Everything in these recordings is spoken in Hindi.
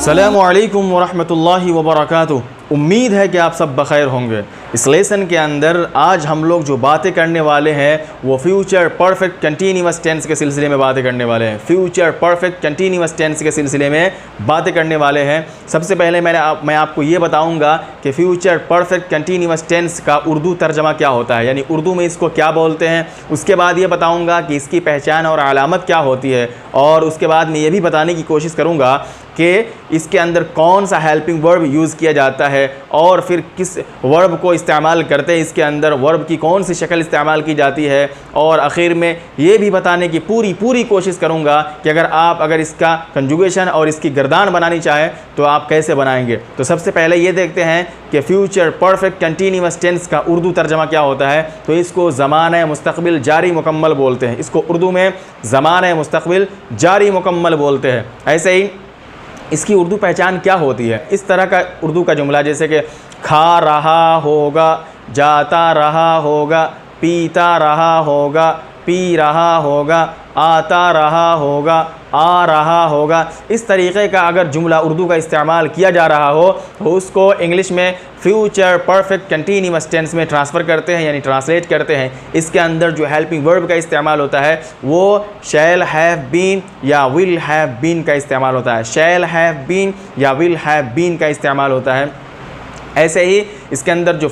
अस्सलामु अलैकुम वरहमतुल्लाहि वबरकातुहू। उम्मीद है कि आप सब बखैर होंगे। इस लेसन के अंदर आज हम लोग जो बातें करने वाले हैं वो फ्यूचर परफेक्ट कंटिन्यूअस टेंस के सिलसिले में बातें करने वाले हैं। फ्यूचर परफेक्ट कंटिन्यूअस टेंस के सिलसिले में बातें करने वाले हैं। सबसे पहले मैं आपको ये बताऊंगा कि फ्यूचर परफेक्ट कंटिन्यूअस टेंस का उर्दू तर्जमा क्या होता है, यानी उर्दू में इसको क्या बोलते हैं। उसके बाद ये बताऊँगा कि इसकी पहचान और अलामत क्या होती है, और उसके बाद मैं ये भी बताने की कोशिश करूँगा कि इसके अंदर कौन सा हेल्पिंग वर्ब यूज़ किया जाता है और फिर किस वर्ब को इस्तेमाल करते हैं, इसके अंदर वर्ब की कौन सी शक्ल इस्तेमाल की जाती है। और आखिर में ये भी बताने की पूरी कोशिश करूँगा कि अगर इसका कंजुगेशन और इसकी गर्दान बनानी चाहें तो आप कैसे बनाएंगे। तो सबसे पहले ये देखते हैं कि फ्यूचर परफेक्ट कंटिन्यूअस टेंस का उर्दू तर्जमा क्या होता है। तो इसको ज़माना मुस्तक़बिल जारी मुकम्मल बोलते हैं। इसको उर्दू में ज़माना मुस्तक़बिल जारी मुकम्मल बोलते हैं। ऐसे ही इसकी उर्दू पहचान क्या होती है। इस तरह का उर्दू का जुमला जैसे कि खा रहा होगा, जाता रहा होगा, पीता रहा होगा, पी रहा होगा, आता रहा होगा, आ रहा होगा, इस तरीक़े का अगर जुमला उर्दू का इस्तेमाल किया जा रहा हो तो उसको इंग्लिश में फ्यूचर परफेक्ट कंटिन्यूअस टेंस में ट्रांसफ़र करते हैं, यानी ट्रांसलेट करते हैं। इसके अंदर जो हेल्पिंग वर्ब का इस्तेमाल होता है वो शैल हैव बीन या विल हैव बीन का इस्तेमाल होता है। शैल हैव बीन या विल हैव बीन का इस्तेमाल होता है। ऐसे ही इसके अंदर जो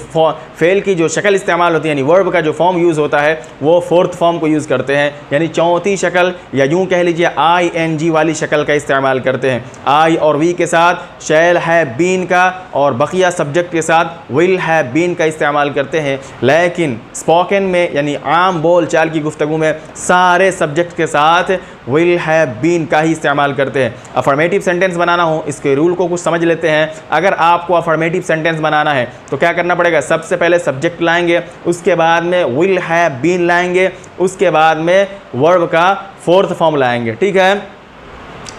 फेल की जो शक्ल इस्तेमाल होती है, यानी वर्ब का जो फॉर्म यूज़ होता है वो फोर्थ फॉर्म को यूज़ करते हैं, यानी चौथी शक्ल या यूँ कह लीजिए ING वाली शक्ल का इस्तेमाल करते हैं। आई और वी के साथ शैल हैव बीन का और बकिया सब्जेक्ट के साथ विल हैव बीन का इस्तेमाल करते हैं। लेकिन स्पोकन में यानी आम बोल चाल की गुफ्तगू में सारे सब्जेक्ट के साथ विल हैव बीन का ही इस्तेमाल करते हैं। अफर्मेटिव सेंटेंस बनाना हो, इसके रूल को कुछ समझ लेते हैं। अगर आपको अफर्मेटिव सेंटेंस बनाना है तो क्या करना पड़ेगा, सबसे पहले सब्जेक्ट लाएंगे, उसके बाद में विल हैव बीन लाएंगे, उसके बाद में वर्ब का फोर्थ फॉर्म लाएंगे, ठीक है।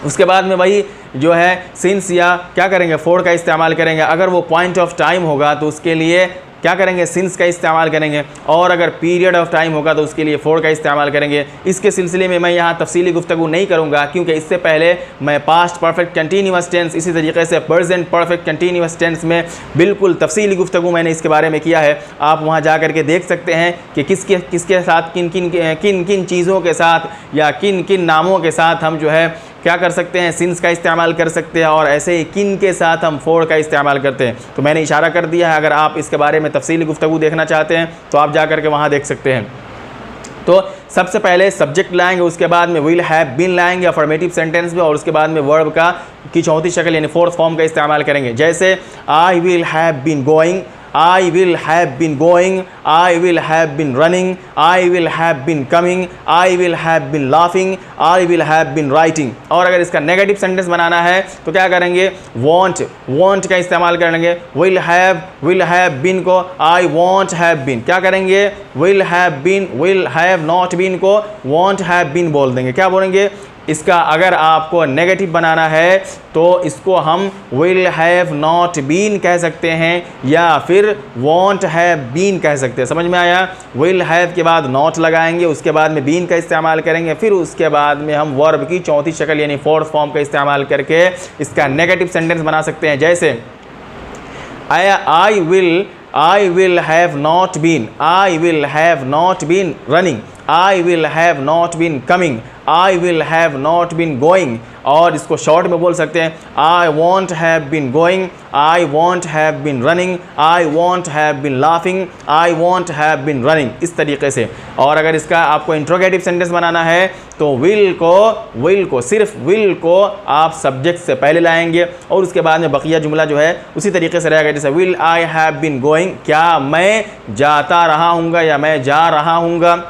उसके बाद में वही जो है सिंस या क्या करेंगे, फोर का इस्तेमाल करेंगे। अगर वो पॉइंट ऑफ टाइम होगा तो उसके लिए क्या करेंगे, सिंस का इस्तेमाल करेंगे, और अगर पीरियड ऑफ टाइम होगा तो उसके लिए फोर का इस्तेमाल करेंगे। इसके सिलसिले में मैं यहाँ तफसीली गुफ्तगू नहीं करूँगा, क्योंकि इससे पहले मैं पास्ट परफेक्ट कंटिन्यूअस टेंस, इसी तरीके से प्रेजेंट परफेक्ट कंटिन्यूअस टेंस में बिल्कुल तफसीली गुफ्तगू मैंने इसके बारे में किया है। आप वहाँ जा कर के देख सकते हैं कि किसके साथ किन किन चीज़ों के साथ या किन किन नामों के साथ हम जो है क्या कर सकते हैं, सिंस का इस्तेमाल कर सकते हैं, और ऐसे ही किन के साथ हम फोर का इस्तेमाल करते हैं। तो मैंने इशारा कर दिया है, अगर आप इसके बारे में तफसीली गुफ्तगू देखना चाहते हैं तो आप जा कर के वहाँ देख सकते हैं। तो सबसे पहले सब्जेक्ट लाएंगे, उसके बाद में विल हैव बीन लाएंगे अफर्मेटिव सेंटेंस में, और उसके बाद में वर्ब का की चौथी शक्ल यानी फोर्थ फॉर्म का इस्तेमाल करेंगे। जैसे I will have been going, I will have been going, I will have been running, I will have been coming, I will have been laughing, I will have been writing। और अगर इसका नेगेटिव सेंटेंस बनाना है तो क्या करेंगे, want का इस्तेमाल करेंगे। will have been को I won't have been, क्या करेंगे, will have not been को won't have been बोल देंगे। क्या बोलेंगे, इसका अगर आपको नेगेटिव बनाना है तो इसको हम विल हैव नॉट बीन कह सकते हैं या फिर वॉन्ट हैव बीन कह सकते हैं। समझ में आया। विल हैव के बाद नॉट लगाएंगे, उसके बाद में बीन का इस्तेमाल करेंगे, फिर उसके बाद में हम वर्ब की चौथी शक्ल यानी फोर्थ फॉर्म का इस्तेमाल करके इसका नेगेटिव सेंटेंस बना सकते हैं। जैसे I will have not been, I will have not been running, I will have not been coming, I will have not been going। और इसको शॉर्ट में बोल सकते हैं, I won't have been going, I won't have been running, I won't have been laughing, I won't have been running, इस तरीके से। और अगर इसका आपको इंट्रोगेटिव सेंटेंस बनाना है तो विल को सिर्फ विल को आप सब्जेक्ट से पहले लाएंगे, और उसके बाद में बकिया जुमला जो है उसी तरीके से रहेगा। जैसे will I have been going, क्या मैं जाता रहा हूँगा या मैं जा रहा हूँगा।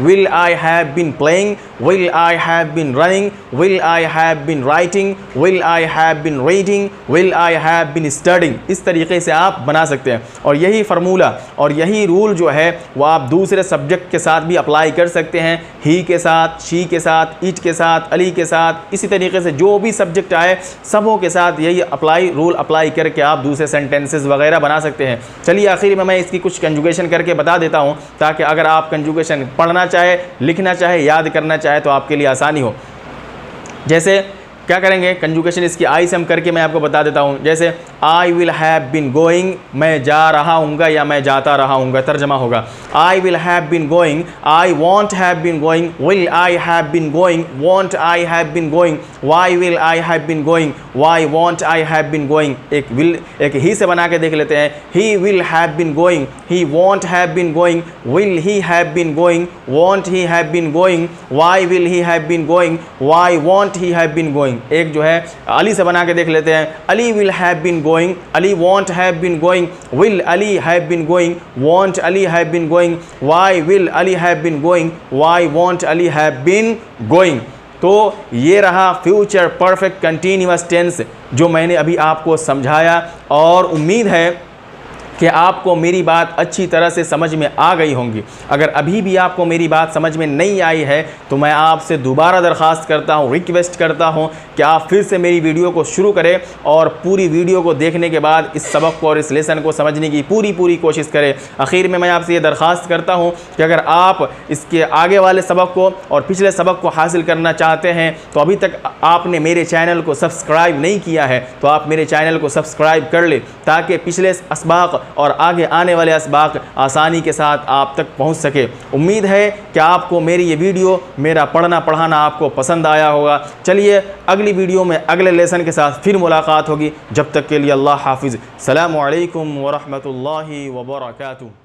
Will I have been playing, will I have been running, will I have been writing, will I have been reading, will I have been studying। इस तरीके से आप बना सकते हैं। और यही फार्मूला और यही रूल जो है वो आप दूसरे सब्जेक्ट के साथ भी अप्लाई कर सकते हैं। ही के साथ, शी के साथ, इट के साथ, अली के साथ, इसी तरीके से जो भी सब्जेक्ट आए सबों के साथ यही रूल अप्लाई करके आप दूसरे सेंटेंसेस वगैरह बना सकते हैं। चलिए आखिर में मैं इसकी कुछ कंजुगेशन करके बता देता हूँ, ताकि अगर आप कंजुगेशन पढ़ना चाहे, लिखना चाहे, याद करना चाहे तो आपके लिए आसानी हो। जैसे क्या करेंगे, कंजुगेशन इसकी आई से हम करके मैं आपको बता देता हूँ। जैसे I will have been going, मैं जा रहा हूँगा या मैं जाता रहा हूँगा, तर्जमा होगा I will have been going, I won't have been going, will I have been going, won't I have been going, why will I have been going, why won't I have been going. एक विल एक ही से बना के देख लेते हैं। He will have been going, he won't have been going, will he have been going, won't he have been going, why will he have been going, why won't he have been going. एक जो है अली से बना के देख लेते हैं। Ali will have been going, Ali won't have been going, will Ali have been going, won't Ali have been going, why will Ali have been going, why won't Ali have been going. तो ये रहा फ्यूचर परफेक्ट कंटिन्यूअस टेंस जो मैंने अभी आपको समझाया, और उम्मीद है कि आपको मेरी बात अच्छी तरह से समझ में आ गई होंगी। अगर अभी भी आपको मेरी बात समझ में नहीं आई है तो मैं आपसे दोबारा दरख्वास्त करता हूँ, रिक्वेस्ट करता हूँ कि आप फिर से मेरी वीडियो को शुरू करें और पूरी वीडियो को देखने के बाद इस सबक को और इस लेसन को समझने की पूरी कोशिश करें। आखिर में मैं आपसे ये दरख्वास्त करता हूँ कि अगर आप इसके आगे वाले सबक को और पिछले सबक को हासिल करना चाहते हैं तो अभी तक आपने मेरे चैनल को सब्सक्राइब नहीं किया है तो आप मेरे चैनल को सब्सक्राइब कर लें, ताकि पिछले असबाक और आगे आने वाले असबाक आसानी के साथ आप तक पहुंच सके। उम्मीद है कि आपको मेरी ये वीडियो, मेरा पढ़ना पढ़ाना आपको पसंद आया होगा। चलिए अगली वीडियो में अगले लेसन के साथ फिर मुलाकात होगी। जब तक के लिए अल्लाह हाफिज़। सलामु अलैकुम व रहमतुल्लाहि व बरकातुहू।